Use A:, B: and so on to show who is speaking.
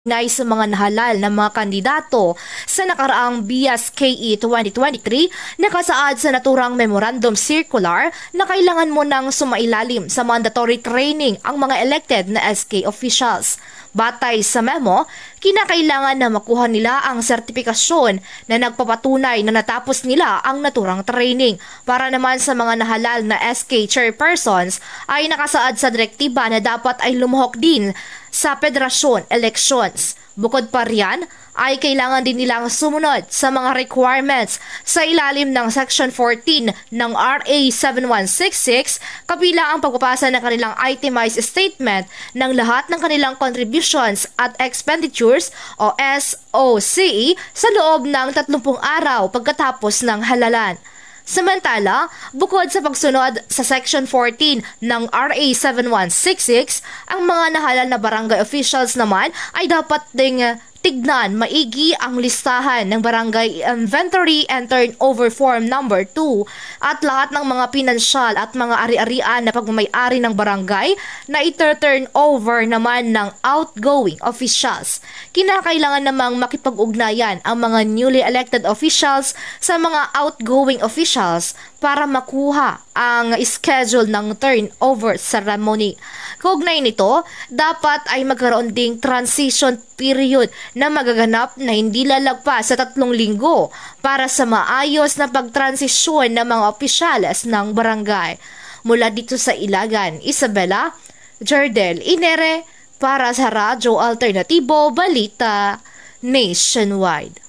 A: Ngay sa mga nahalal na mga kandidato sa nakaraang BSKE 2023 nakasaad sa naturang Memorandum Circular na kailangan mo nang sumailalim sa mandatory training ang mga elected na SK officials. Batay sa memo, kinakailangan na makuha nila ang sertipikasyon na nagpapatunay na natapos nila ang naturang training. Para naman sa mga nahalal na SK chairpersons ay nakasaad sa direktiba na dapat ay lumuhok din sa federasyon elections. Bukod pa riyan, ay kailangan din nilang sumunod sa mga requirements sa ilalim ng Section 14 ng RA 7166 kabila ang pagpapasa ng kanilang itemized statement ng lahat ng kanilang contributions at expenditures o SOCE sa loob ng 30 araw pagkatapos ng halalan. Samantala, bukod sa pagsunod sa Section 14 ng RA 7166, ang mga nahalal na barangay officials naman ay dapat ding tignan maigi ang listahan ng Barangay Inventory and Turnover Form number 2 at lahat ng mga pinansyal at mga ari-arian na pagmamay-ari ng barangay na i-turn over naman ng outgoing officials. Kinakailangan namang makipag-ugnayan ang mga newly elected officials sa mga outgoing officials para makuha ang schedule ng turnover ceremony. Kaugnay nito, dapat ay magkaroon ding transition period na magaganap na hindi lalagpas sa 3 linggo para sa maayos na pagtransisyon ng mga opisyales ng barangay. Mula dito sa Ilagan, Isabela Jardel Inere para sa Radyo Alternatibo Balita Nationwide.